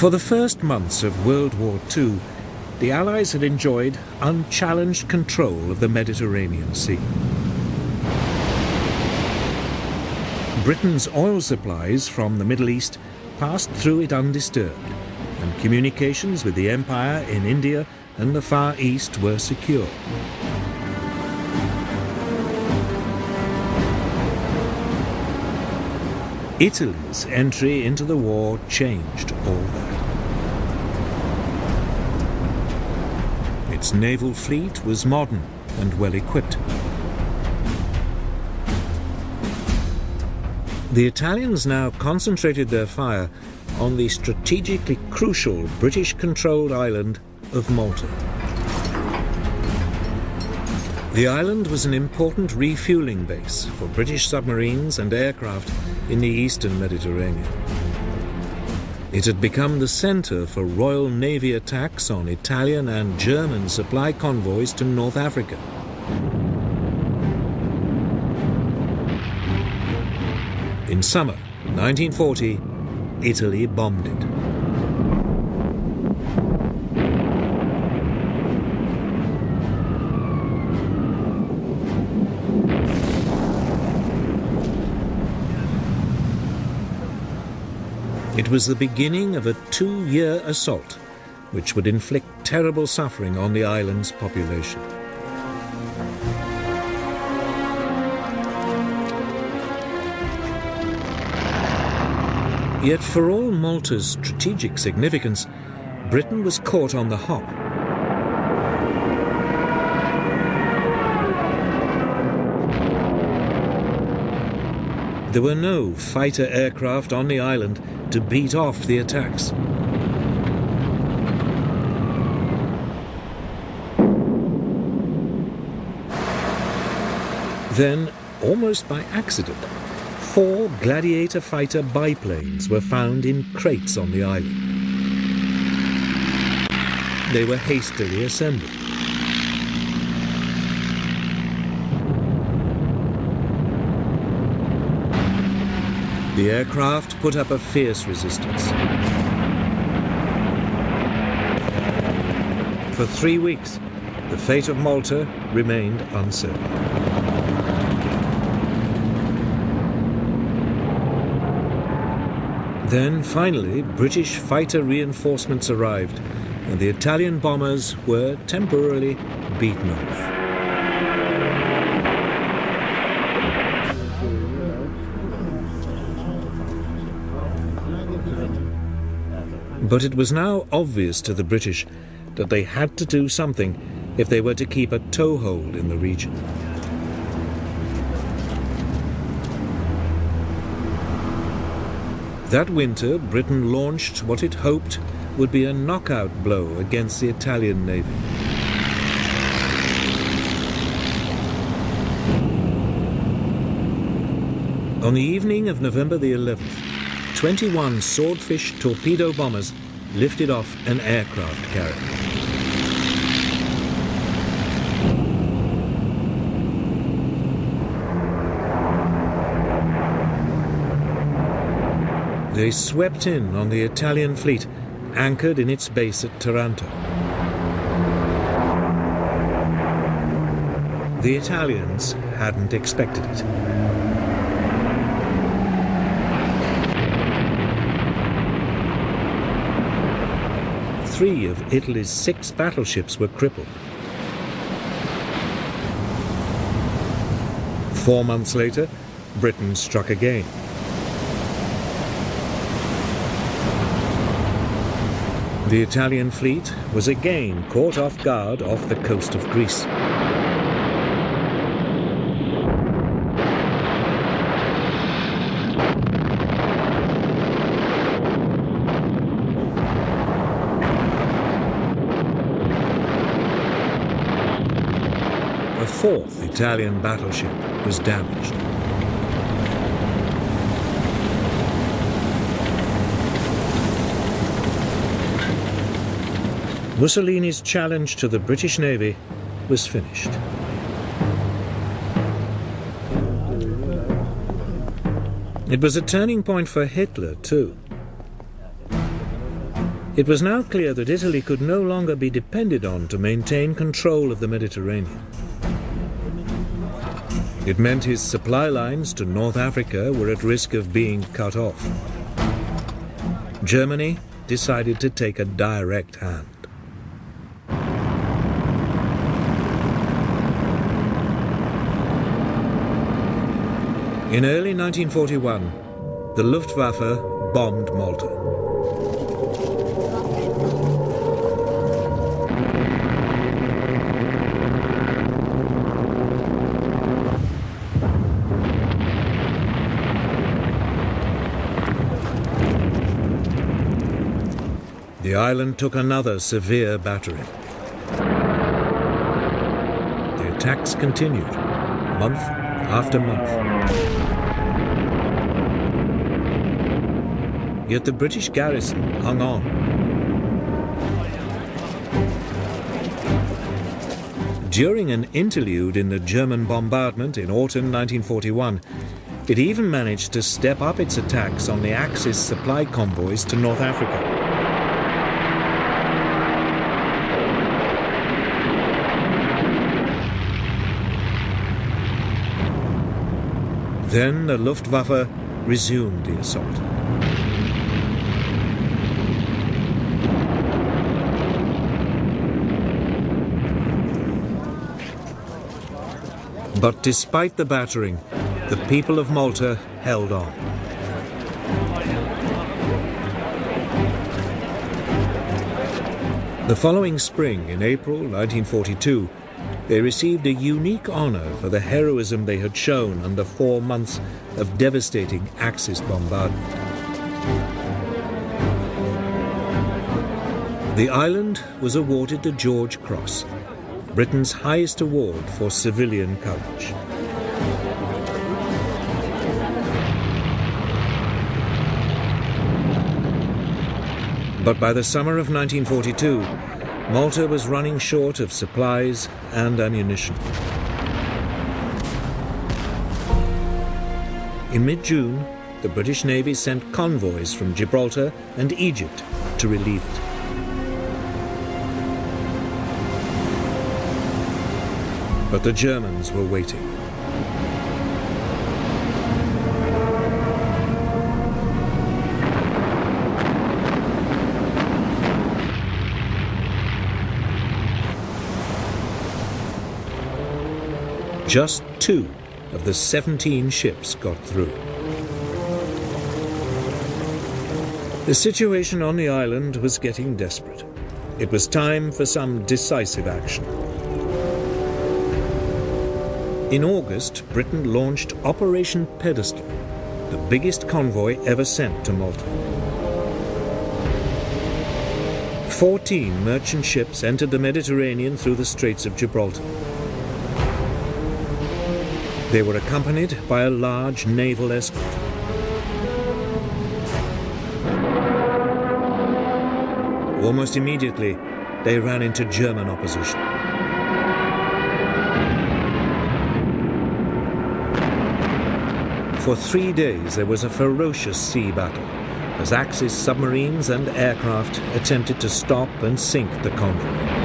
For the first months of World War II, the Allies had enjoyed unchallenged control of the Mediterranean Sea. Britain's oil supplies from the Middle East passed through it undisturbed, and communications with the Empire in India and the Far East were secure. Italy's entry into the war changed all that. Its naval fleet was modern and well equipped. The Italians now concentrated their fire on the strategically crucial British-controlled island of Malta. The island was an important refueling base for British submarines and aircraft in the eastern Mediterranean. It had become the centre for Royal Navy attacks on Italian and German supply convoys to North Africa. In summer 1940, Italy bombed it. It was the beginning of a 2-year assault, which would inflict terrible suffering on the island's population. Yet for all Malta's strategic significance, Britain was caught on the hop. There were no fighter aircraft on the island to beat off the attacks. Then, almost by accident, 4 Gladiator fighter biplanes were found in crates on the island. They were hastily assembled. The aircraft put up a fierce resistance. For 3 weeks, the fate of Malta remained uncertain. Then, finally, British fighter reinforcements arrived, and the Italian bombers were temporarily beaten off. But it was now obvious to the British that they had to do something if they were to keep a toehold in the region. That winter, Britain launched what it hoped would be a knockout blow against the Italian Navy. On the evening of November the 11th, 21 Swordfish torpedo bombers lifted off an aircraft carrier. They swept in on the Italian fleet, anchored in its base at Taranto. The Italians hadn't expected it. Three of Italy's 6 battleships were crippled. 4 months later, Britain struck again. The Italian fleet was again caught off guard off the coast of Greece. A 4th Italian battleship was damaged. Mussolini's challenge to the British Navy was finished. It was a turning point for Hitler, too. It was now clear that Italy could no longer be depended on to maintain control of the Mediterranean. It meant his supply lines to North Africa were at risk of being cut off. Germany decided to take a direct hand. In early 1941, the Luftwaffe bombed Malta. The island took another severe battering. The attacks continued, month after month. Yet the British garrison hung on. During an interlude in the German bombardment in autumn 1941, it even managed to step up its attacks on the Axis supply convoys to North Africa. Then the Luftwaffe resumed the assault. But despite the battering, the people of Malta held on. The following spring, in April 1942, they received a unique honor for the heroism they had shown under 4 months of devastating Axis bombardment. The island was awarded the George Cross, Britain's highest award for civilian courage. But by the summer of 1942, Malta was running short of supplies and ammunition. In mid-June, the British Navy sent convoys from Gibraltar and Egypt to relieve it. But the Germans were waiting. Just 2 of the 17 ships got through. The situation on the island was getting desperate. It was time for some decisive action. In August, Britain launched Operation Pedestal, the biggest convoy ever sent to Malta. 14 merchant ships entered the Mediterranean through the Straits of Gibraltar. They were accompanied by a large naval escort. Almost immediately, they ran into German opposition. For 3 days, there was a ferocious sea battle as Axis submarines and aircraft attempted to stop and sink the convoy.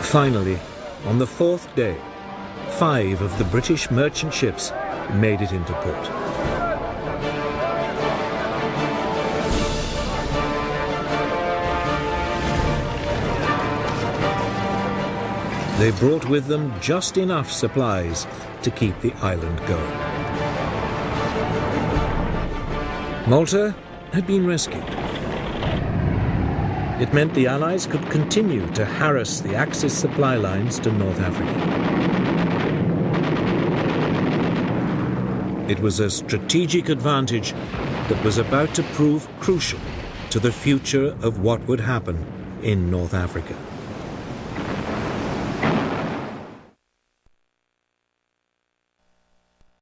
Finally, on the 4th day, 5 of the British merchant ships made it into port. They brought with them just enough supplies to keep the island going. Malta had been rescued. It meant the Allies could continue to harass the Axis supply lines to North Africa. It was a strategic advantage that was about to prove crucial to the future of what would happen in North Africa.